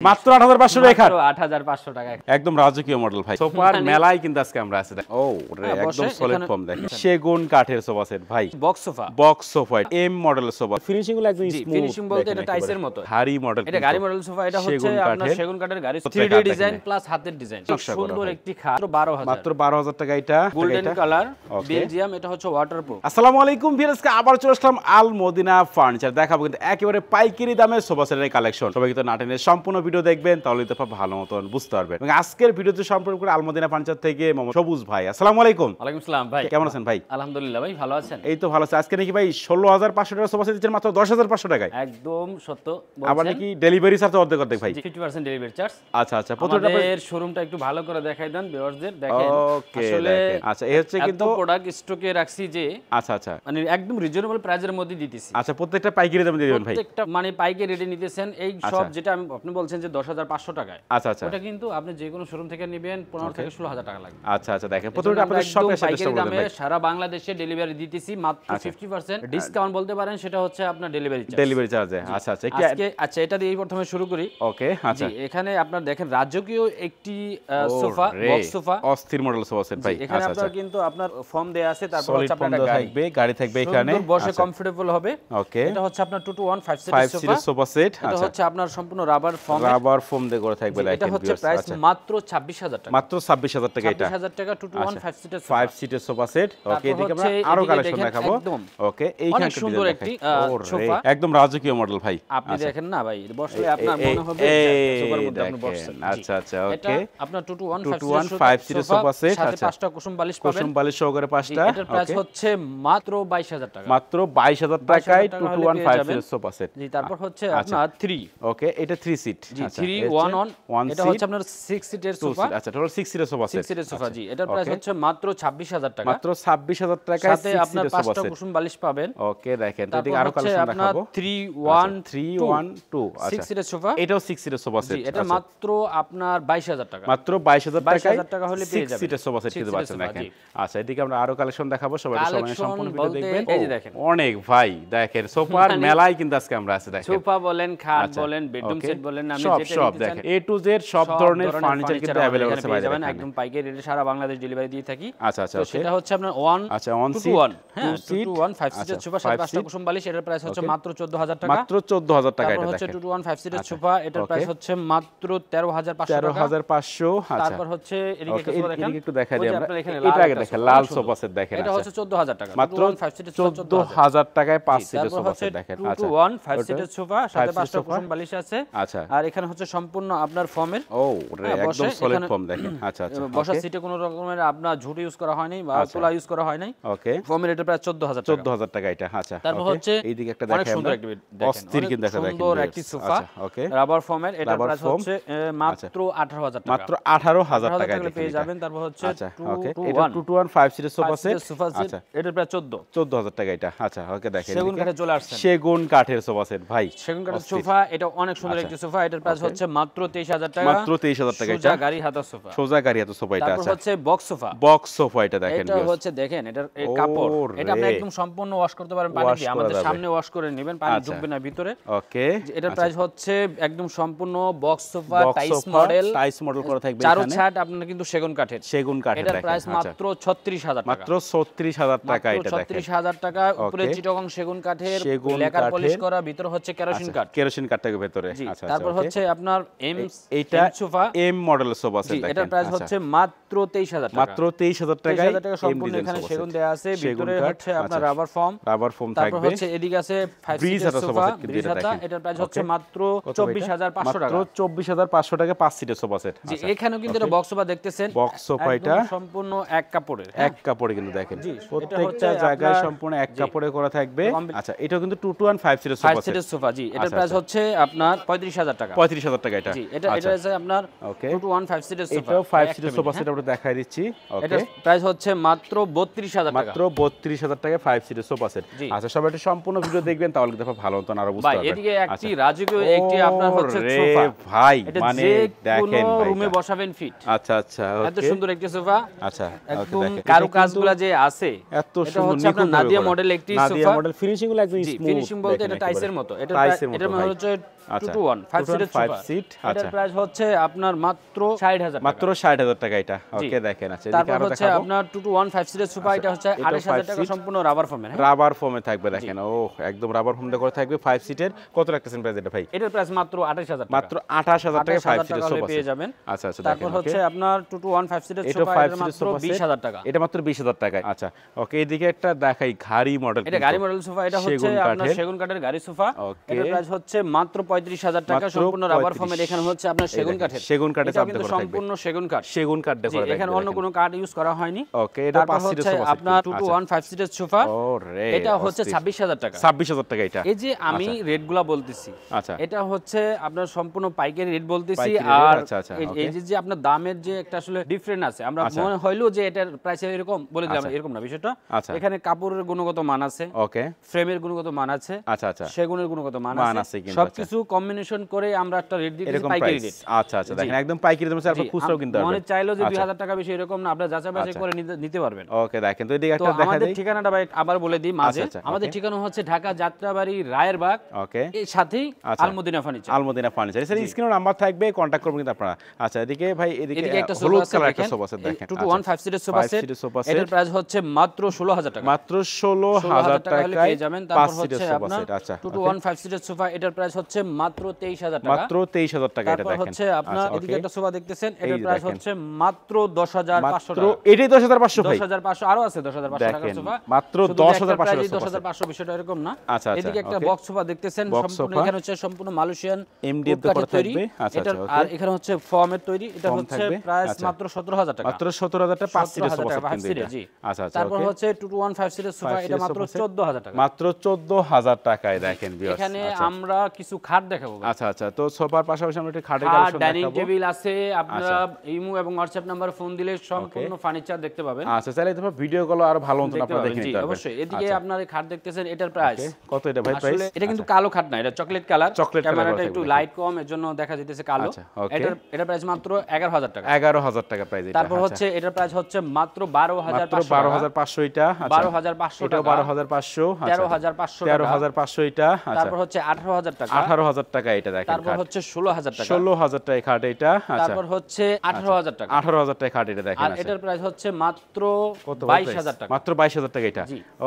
মাত্র 8500 টাকা। মাত্র 8500 টাকা। একদম রাজকীয় মডেল ভাই। সোফার মেলায় কিন্তু আজকে আমরা আছি। ও রে একদম সলিড ফর্ম দেখেন। সেগুন কাঠের সোফা সেট ভাই। Box sofa. Box sofa M মডেলের সোফা। ফিনিশিং গুলো একদম স্মুথ। ফিনিশিং বলতে এটা টাইসের মতো। ভারী মডেল। এটা গাড়ি মডেল সোফা। এটা হচ্ছে আপনার সেগুন কাঠের গাড়ি 3D ডিজাইন প্লাস হাতের ডিজাইন। সুন্দর একটি খাট মাত্র 12000 টাকা এটা। Golden colour Belgium. এটা হচ্ছে ওয়াটারপ্রুফ। আসসালামু আলাইকুম ভিউয়ার্স, আবার চলে আসলাম আল মদিনা ফার্নিচার। দেখাবো কিন্তু একেবারে পাইকারি দামে সোফা সেটের কালেকশন। সবাই কিন্তু নাটেনের সম্পূর্ণ ভিডিও দেখবেন, তাহলে তো ভালো মতন বুঝতে পারবেন। এবং আজকের ভিডিওতে সম্পর্ক করে আল মদিনা ফার্নিচার থেকে মোহাম্মদ সবুজ ভাই। আসসালামু আলাইকুম। ওয়ালাইকুম আসসালাম ভাই। কেমন আছেন ভাই? আলহামদুলিল্লাহ ভাই, ভালো আছেন? এই তো ভালো আছে। আজকে নাকি ভাই 16500 টাকা সোফা সেট দিচ্ছেন মাত্র 10500 টাকায়। একদম সত্য বলছেন। আবার নাকি ডেলিভারি চার্জ অর্ধেক অর্ধেক ভাই? 50% ডেলিভারি চার্জ। আচ্ছা আচ্ছা। প্রথমটা আমাদের শোরুমটা একটু ভালো করে দেখাই দেন ভিউয়ারদের। দেখেন ওকে আসলে আচ্ছা এই হচ্ছে কিন্তু প্রোডাক্ট স্টকে রাখছি যে আচ্ছা আচ্ছা মানে একদম রিজনেবল প্রাইসের মধ্যে দিতেছি। আচ্ছা প্রত্যেকটা পাইকারি দামে দিয়ে দিবেন ভাই? প্রত্যেকটা মানে পাইকারি রেটে নিতেছেন। এই সব যেটা আপনি বলছেন যে 10500 টাকায়, আচ্ছা আচ্ছা, ওটা কিন্তু আপনি যে কোনো শোরুম থেকে নেবেন 15 থেকে 16000 টাকা লাগবে। আচ্ছা আচ্ছা। দেখেন প্রথমটা আপনাদের শপে এসে পাইকারি দামে সারা বাংলাদেশে ডেলিভারি দিতেছি মাত্র 50% ডিসকাউন্ট বলতে পারেন। সেটা হচ্ছে আপনার ডেলিভারি চার্জে। আচ্ছা আচ্ছা। আজকে আচ্ছা এটা দিয়ে প্রথমে শুরু করি। ওকে আচ্ছা। এখানে আপনার দেখেন রাজকীয় একটি সোফা, বক্স সোফা, অস্থির মডেল সোফা সেট ভাই। এখানে আপনার কিন্তু আপনার ফর্ম দেয়া আছে। তারপর হচ্ছে আপনার গাড়ি থাকবে এখানে, বসে কমফোর্টেবল হবে। ওকে এটা হচ্ছে আপনার 2 to 1 5 সিটের সোফা সেট। এটা হচ্ছে আপনার সম্পূর্ণ রাবার ফোম দিয়ে করা থাকবে। এটা হচ্ছে প্রাইস মাত্র 26000 টাকা। মাত্র 26000 টাকা। এটা 26000 টাকা 2 to 1 5 সিটের সোফা সেট। ওকে এদিকে আমরা আরো কালেকশন দেখাবো। ওকে এইখানে অনেক সুন্দর একটি সোফা, একদম রাজকীয় মডেল ভাই। আপনি দেখেন না ভাই, বসলে আপনার মনে হবে সোফার মধ্যে আপনি বসছেন। আচ্ছা আচ্ছা। ওকে এটা আপনার 2 to 1 5 সিটের সোফা সেট। সাথে 5টা কুসুম বালিশ পাবেন। কুসুম বালিশ সহকারে 5টা। এটার প্রাইস হচ্ছে মাত্র 22000 টাকা। মাত্র 22000 টাকায় 2 to 1 5 সিটের সোফা সেট। জি তারপর হচ্ছে আপনার 3। ওকে এটা 3 সিট। G 3 1 on। এটা হচ্ছে আপনার 6 সিটের সোফা। আচ্ছা টোটাল 6 সিটের সোফা সেট। 6 সিটের সোফা জি। এটার প্রাইস হচ্ছে মাত্র 26000 টাকা। মাত্র 26000 টাকায় 6 সিটের সোফা সেট। সাথে আপনার 5টা কুসুম বালিশ পাবেন। ওকে দেখেন তো এদিকে আরো কালেকশন দেখাবো। 3 1 2 আচ্ছা 6 সিটের সোফা। এটাও 6 সিটের সোফা সেট। জি এটা মাত্র আপনার 22000 টাকা। মাত্র 22000 টাকা হলে পেয়ে যাবেন 6 সিটের সোফা সেট কিন্তু পাচ্ছেন দেখেন। আচ্ছা এদিকে আমরা আরো কালেকশন দেখাবো। সবাই সম্পূর্ণ ভিডিও দেখবেন। এই যে দেখেন অনেক ভাই দেখেন সোফার মেলায় কিন্তু আজকে আমরা আছি। দেখেন সোফা বলেন, খাট বলেন, বেডরুম সেট বলেন, আমি যেটা সব দেখেন A to Z সব ধরনের ফার্নিচার কিন্তু अवेलेबल আছে ভাই। যাবেন একদম পাইকারি রেটে সারা বাংলাদেশ ডেলিভারি দিয়ে থাকি। আচ্ছা আচ্ছা। সেটা হচ্ছে আপনার 1 আচ্ছা 1 to 1 হ্যাঁ 2 to 1 5 সিটের সোফা সাথে 5টা কুসুম বালিশ। এটার প্রাইস হচ্ছে মাত্র 14000 টাকা। মাত্র 14000 টাকা। এটা তারপর হচ্ছে 2 to 1 5 সিটের সোফা। এটার প্রাইস হচ্ছে মাত্র 13500 টাকা। 13500। আচ্ছা তারপর হচ্ছে এদিকে একটু দেখাই দিই আমরা। এটা আগে দেখেন লাল সোফা সেট দেখেন। এটা হচ্ছে 14000 টাকা। মাত্র 14000 টাকায় 5 সিটের সোফা সেট দেখেন। 2 to 1 5 সিটের সোফা সাথে 5টা কুসুম বালিশ আছে। আচ্ছা আর এখানে হচ্ছে সম্পূর্ণ আপনার ফর্মের একদম সলিড ফর্ম দেখেন। আচ্ছা আচ্ছা। বসার সিটে কোনো রকমের আপনার ঝুটি ইউজ করা হয় নাই বা তোলা ইউজ করা হয় নাই। ওকে ফর্মের এটা প্রায় 14000 টাকা। 14000 টাকা এটা। আচ্ছা তারপর হচ্ছে এইদিকে একটা দেখাই আমরা। অস্থির কিন্তু দেখা দেখেন। সুন্দর একটি সোফা ওকে রাবার ফর্মের। এটা প্রাইস হচ্ছে মাত্র 18000 টাকা। মাত্র 18000 টাকায় পেয়ে যাবেন। তারপর হচ্ছে আচ্ছা ওকে এটা 2 to 1 5 সিটের সোফা সেট। আচ্ছা এটা প্রায় 14000 টাকা এটা। আচ্ছা ওকে দেখেন সেগুন কাঠে চলে আসছে। সেগুন কাঠের সোফা সেট ভাই। সেগুন কাঠের সোফা এটা অনেক সুন্দর একটি সোফা। এটার প্রাইস হচ্ছে মাত্র 23000 টাকা। মাত্র 23000 টাকা এটা। সোজা গাড়ি হাতা সোফা। সোজা গাড়ি হাতা সোফা এটা। তারপর হচ্ছে বক্স সোফা। বক্স সোফা এটা দেখেন। এটা হচ্ছে দেখেন এটার এই কাপড়। এটা আপনি একদম সম্পূর্ণ ওয়াশ করতে পারেন পানি দিয়ে। আমাদের সামনে ওয়াশ করে নেবেন, পানি ঢুকবে না ভিতরে। ওকে এটার প্রাইস হচ্ছে একদম সম্পূর্ণ বক্স সোফা টাইস মডেল করা থাকবে চারো এখানে। ছাট আপনার কিন্তু সেগুন কাঠের। এটার প্রাইস মাত্র 36000 টাকা। মাত্র 36000 টাকা এটা দেখেন। 36000 টাকা। উপরে চিটাগং সেগুন কাঠের লেকার পলিশ করা, ভিতরে হচ্ছে কেরোসিন কাঠ। কেরোসিন কাঠটাকে ভিতরে। আচ্ছা তারপর হচ্ছে আপনার এইটা sofa M model sofa set দেখেন। এটার প্রাইস হচ্ছে মাত্র 23000 টাকা। মাত্র 23000 টাকায় 23000 টাকা সম্পূর্ণ এখানে সেগুন দেয়া আছে। ভিতরে হচ্ছে আপনার রাবার ফর্ম থাকবে। তারপর হচ্ছে এদিকে আছে 5 সিটের সোফা ব্রিজ হাতা। এটার প্রাইস হচ্ছে মাত্র 24500 টাকা। মাত্র 24500 টাকা 5 সিটের সোফা সেট। জি এখানেও কিন্তু এটা বক্স সোফা দেখতেছেন। বক্স সোফা এটা সম্পূর্ণ এক কাপড়ের। এক কাপড়ে কিন্তু দেখেন প্রত্যেকটা জায়গায় সম্পূর্ণ এক কাপড়ে করা থাকবে। আচ্ছা এটাও কিন্তু 2 to 1 5 সিটের সোফা জি। এটার প্রাইস হচ্ছে আপনার 35000 টাকা। 35000 টাকা এটা। জি এটা আছে আপনার 2 to 1 5 সিটের সোফা। এটাও 5 সিটের সোফা সেট আমরা দেখাই দিচ্ছি। ওকে এটার প্রাইস হচ্ছে মাত্র 32000 টাকা। মাত্র 32000 টাকায় 5 সিটের সোফা সেট। আচ্ছা সবাই একটু সম্পূর্ণ ভিডিও দেখবেন, তাহলে দেখো ভালো মতন আরো বুঝতে পারবেন। ভাই এদিকে একটি রাজকীয় একটি আপনার হচ্ছে সোফা ভাই, মানে দেখেন ভাই রুমে বসাবেন ফিট। আচ্ছা আচ্ছা ওকে এত সুন্দর একটি সোফা। আচ্ছা একদম কারুকাজগুলো যে আছে এত সুন্দর। হচ্ছে আপনার নাদিয়া মডেল একটি সোফা। নাদিয়া মডেল ফিনিশিং গুলো একদম স্মুথ। ফিনিশিং বলতে এটা টাইসের মতো। এটা মানে হচ্ছে 2 to 1 5 সিটের সোফা এটার প্রাইস হচ্ছে আপনার মাত্র 60000 টাকা মাত্র 60000 টাকা এটা ওকে দেখেন আচ্ছা এদিকে আরো হচ্ছে আপনার 2 to 1 5 সিটের সোফা এটা হচ্ছে 28000 টাকা সম্পূর্ণ রাবার ফোমে রাবার ফোমে থাকবে দেখেন ও একদম রাবার ফোম দিয়ে করে থাকবে 5 সিটের কত রাখতেছেন প্রাইস এটা ভাই এটার প্রাইস মাত্র 28000 টাকা মাত্র 28000 টাকা 5 সিটের সোফা পেয়ে যাবেন আচ্ছা আচ্ছা তারপর হচ্ছে আপনার 2 to 1 5 সিটের সোফা এটা মাত্র 20000 টাকা এটা মাত্র 20000 টাকা আচ্ছা ওকে এদিকে একটা দেখাই ঘাড়ি মডেল এটা গাড়ি মডেল সোফা এটা হচ্ছে আপনার সেগুন কাঠের গাড়ি সোফা এটার প্রাইস হচ্ছে মাত্র 35000 টাকা সম্পূর্ণ রাবার ফোমের এখানে হচ্ছে আপনার সেগুন কাঠের চাপ কিন্তু সম্পূর্ণ সেগুন কাঠ ডেকোর এখানে অন্য কোনো কাঠ ইউজ করা হয়নি ওকে এটা 5 সিটের সোফা আপনার 2 to 1 5 সিটের সোফা এটা হচ্ছে 26000 টাকা 26000 টাকা এটা এই যে আমি রেটগুলো বলতেছি আচ্ছা এটা হচ্ছে আপনার সম্পূর্ণ পাইকারি রেট বলতেছি আর এই যে আপনার দামের যে একটা আসলে ডিফারেন্স আছে আমরা মনে হইলো যে এটার প্রাইস এরকম বলে দিলাম এরকম না বিষয়টা এখানে কাপড়ের গুণগত মান আছে ওকে ফ্রেমের গুণগত মান আছে আচ্ছা আচ্ছা সেগুনের গুণগত মান আছে সবকিছু কম্বিনেশন করে আমরা একটা রেট দিতেছি পাইকারি রেট আচ্ছা আচ্ছা দেখেন একদম পাইকারি দামে আপনি খুচরাও কিনতে পারবেন মনে চাইলো যে 2000 টাকা বেশি এরকম না আপনারা যাচাই বাছাই করে নিতে পারবেন ওকে দেখেন তো এদিকে একটা দেখা দেই আমাদের ঠিকানাটা ভাই আবার বলে দিই মাঝে আমাদের ঠিকানা হচ্ছে ঢাকা যাত্রাবাড়ি রায়েরবাগ ওকে এর সাথেই আলমদিনা ফার্নিচার স্যার স্ক্রিনে নাম্বার থাকবে কন্টাক্ট করবেন কিন্তু আপনারা আচ্ছা এদিকে ভাই এদিকে একটা হলুদ কালার একটা সোফা সেট দেখেন 2 to 1 5 সিটের সোফা সেট এটার প্রাইস হচ্ছে মাত্র 16000 টাকা মাত্র 16000 টাকায় পেয়ে যাবেন তারপর হচ্ছে আপনার 2 to 1 5 সিটের সোফা এটার প্রাইস হচ্ছে মাত্র 23000 টাকা মাত্র 23000 টাকা এটা দেখেন তারপর হচ্ছে আপনার এদিকে একটা সোফা দেখতেছেন এটার প্রাইস হচ্ছে মাত্র 10500 টাকা এটাই 10500 ভাই 10500 আরো আছে 10500 টাকার সোফা মাত্র 10500 10500 বিষয়টা এরকম না আচ্ছা এদিকে একটা বক্স সোফা দেখতেছেন সম্পূর্ণ এখানে হচ্ছে সম্পূর্ণ মালয়েশিয়ান এমডিএফ দিয়ে তৈরি আচ্ছা আচ্ছা আর এখানে হচ্ছে ফর্মের তৈরি এটা হচ্ছে প্রাইস মাত্র 17000 টাকা মাত্র 17000 টাকা 5 সিটের সোফা সেট জি আচ্ছা আচ্ছা তারপর হচ্ছে 2 to 1 5 সিটের সোফা এটা মাত্র 14000 টাকা মাত্র 14000 টাকায় দেখেন ভিউয়ার্স এখানে আমরা কিছু খাট দেখাবো আচ্ছা আচ্ছা তো সোফার পাশাপাশি আমরা একটু খাটের কালেকশন দেখাবো ডাইনিং টেবিল আছে আপনারা ইমো এবং WhatsApp নাম্বার ফোন দিলে সম্পূর্ণ ফার্নিচার দেখতে পাবেন আচ্ছা চাইলে তোমরা ভিডিও কল আরো ভালো মতন আপনারা দেখে নিতে পারবেন অবশ্যই এদিকে আপনারা খাট দেখতেছেন এটার প্রাইস কত এটা ভাই প্রাইস এটা কিন্তু কালো খাট না এটা চকলেট কালার ক্যামেরাটা একটু লাইট কম এর জন্য দেখা যাইতেছে কালো এটার প্রাইস মাত্র 11000 টাকা 11000 টাকা প্রাইস এটা তারপর হচ্ছে এটার প্রাইস হচ্ছে মাত্র 12500 এটা 12500 টাকা 12500 13500 এটা তারপর হচ্ছে 18000 টাকা 18000 টাকা এটা দেখেন তারপর হচ্ছে 16000 টাকা 16000 টাকা খাট এটা তারপর হচ্ছে 18000 টাকা 18000 টাকা খাট এটা দেখেন আর এটার প্রাইস হচ্ছে মাত্র 22000 টাকা মাত্র 22000 টাকা এটা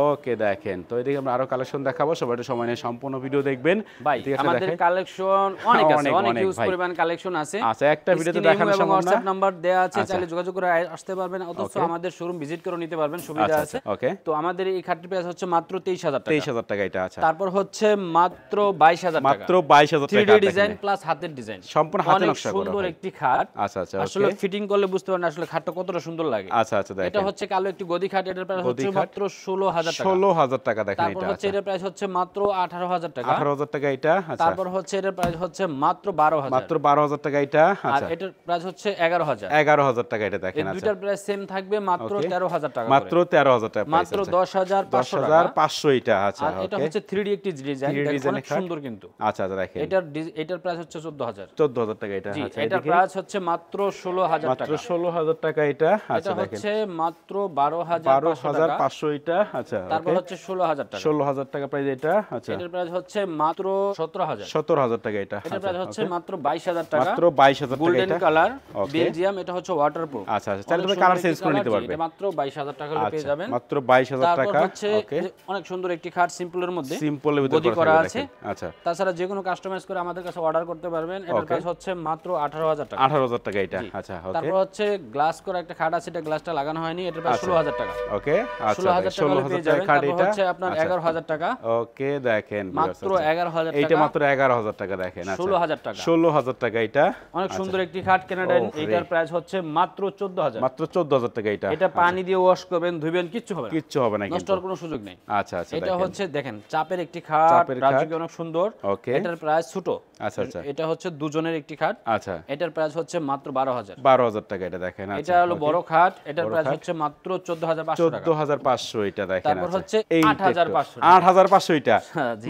ওকে দেখেন তো এদিকে আমরা আরো কালেকশন দেখাবো সবাই সময় নিয়ে সম্পূর্ণ ভিডিও দেখবেন ভাই আমাদের কালেকশন অনেক আছে অনেক ইউজ পরিমাণ কালেকশন আছে আচ্ছা একটা ভিডিওতে দেখানো সম্ভব না WhatsApp নাম্বার দেয়া আছে চাইলে যোগাযোগ করে আসতে পারবেন অথচ আমাদের শোরুম ভিজিট করে নিতে পারবেন সুবিধা আছে ওকে তো আমাদের এই খাটটির প্রাইস হচ্ছে মাত্র 23000 টাকা 23000 টাকা এটা আচ্ছা তারপর হচ্ছে মাত্র 22000 টাকা মাত্র 22000 টাকা 3D ডিজাইন প্লাস হাতের ডিজাইন সম্পূর্ণ হাতে নকশা করা সুন্দর একটি খাট আচ্ছা আচ্ছা আসলে ফিটিং করলে বুঝতে পারবেন আসলে খাটটা কতটা সুন্দর লাগে আচ্ছা আচ্ছা দেখেন এটা হচ্ছে কালো একটি গদি খাট এটার প্রাইস হচ্ছে মাত্র 16000 টাকা 16000 টাকা দেখেন এটা তারপর হচ্ছে এটার প্রাইস হচ্ছে মাত্র 18000 টাকা 18000 টাকা এটা আচ্ছা তারপর হচ্ছে এটার প্রাইস হচ্ছে মাত্র 12000 মাত্র 12000 টাকা এটা আচ্ছা আর এটার প্রাইস হচ্ছে 11000 11000 টাকা এটা দেখেন আচ্ছা এই দুইটার প্রাইস সেম থাকবে মাত্র 13000 টাকা মাত্র 13000 টাকা মাত্র 10500 এটা আচ্ছা আর এটা হচ্ছে 3D একটি ডিজাইন অনেক সুন্দর কিন্তু আচ্ছা আচ্ছা দেখেন এটার প্রাইস হচ্ছে 14000 টাকা এটা আচ্ছা এটার প্রাইস হচ্ছে মাত্র 16000 টাকা মাত্র 16000 টাকা এটা আচ্ছা দেখেন এটা হচ্ছে মাত্র 12500 এটা আচ্ছা তারপর হচ্ছে 16000 টাকা 16000 টাকা প্রাইস এটা আচ্ছা এটার প্রাইস হচ্ছে মাত্র 17000 টাকা এটা এটার প্রাইস হচ্ছে মাত্র 22000 টাকা মাত্র 22000 টাকা গোল্ডেন কালার বেলজিয়াম এটা হচ্ছে ওয়াটারপ্রুফ আচ্ছা আচ্ছা তাহলে তুমি কালার চেঞ্জ করে নিতে পারবে এটা মাত্র 22000 টাকা হলে পেয়ে যাবেন মাত্র 22000 টাকা ওকে অনেক সুন্দর একটি খাট সিম্পলের মধ্যে সিম্পলের ভিতরে করা আছে আচ্ছা তাছাড়া যে কোনো কাস্টমাইজ করে আমাদের কাছে অর্ডার করতে পারবেন এটার প্রাইস হচ্ছে মাত্র 18000 টাকা 18000 টাকা এটা আচ্ছা ওকে তারপর হচ্ছে গ্লাস করা একটা খাট আছে এটা গ্লাসটা লাগানো হয়নি এটার প্রাইস 16000 টাকা ওকে আচ্ছা 16000 টাকা খাট এটা হচ্ছে আপনার 11000 টাকা ওকে দেখেন মাত্র 11000 টাকা এইটা মাত্র 11000 টাকা দেখেন আচ্ছা 16000 টাকা 16000 টাকা এটা অনেক সুন্দর একটি খাট কানাডিয়ান এটার প্রাইস হচ্ছে মাত্র 14000 মাত্র 14000 টাকা এটা পানি দিয়ে ওয়াশ করবেন ধুবেন কিচ্ছু হবে না কিচ্ছু হবে না নষ্ট হওয়ার কোনো সুযোগ নেই আচ্ছা আচ্ছা এটা হচ্ছে দেখেন চাপের একটি খাট রাজুকি অনেক সুন্দর ওকে এটার প্রাইস ছোট আচ্ছা আচ্ছা এটা হচ্ছে দুজনের একটি খাট আচ্ছা এটার প্রাইস হচ্ছে মাত্র 12000 টাকা এটা দেখেন এটা হলো বড় খাট এটার প্রাইস হচ্ছে মাত্র 14500 টাকা 14500 এটা দেখেন তারপর হচ্ছে 8500 8500 এটা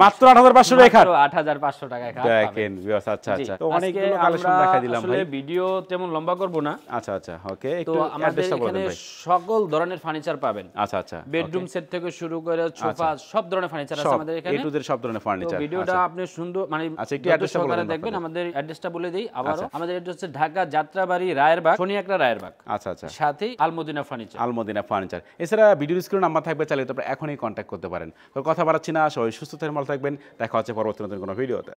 মাত্র 8500 টাকা খাট 8500 টাকা খাট দেখেন ভিউয়ার্স আচ্ছা আচ্ছা তো অনেকগুলো কালেকশন দেখা দিলাম ভাই আসলে ভিডিও তেমন লম্বা করব না আচ্ছা আচ্ছা ওকে একটু আমাদের এখানে সকল ধরনের ফার্নিচার পাবেন আচ্ছা আচ্ছা বেডরুম সেট থেকে শুরু করে সোফা সব ধরনের ফার্নিচার আছে আমাদের এখানে এ টু জেড সব ধরনের ফার্নিচার ভিডিওটা আপনি সুন্দর মানে আচ্ছা একটু অ্যাড্রেসটা সহকারে দেখবেন। আমাদের অ্যাড্রেসটা বলে দেই আবারো, আমাদের অ্যাড্রেস হচ্ছে ঢাকা যাত্রাবাড়ি রায়েরবাগ, শনিয়াকড়া রায়েরবাগ। আচ্ছা আচ্ছা, সাথেই আলমদিনা ফার্নিচার। আলমদিনা ফার্নিচার। এছাড়া ভিডিও স্ক্রিনে নাম্বার থাকবে, চাইলে তো এখনই কন্ট্যাক্ট করতে পারেন। তো কথা বাড়াচ্ছি না, সবাই সুস্থ থাকবেন, ভালো থাকবেন, দেখা হচ্ছে পরবর্তী নতুন কোনো ভিডিওতে।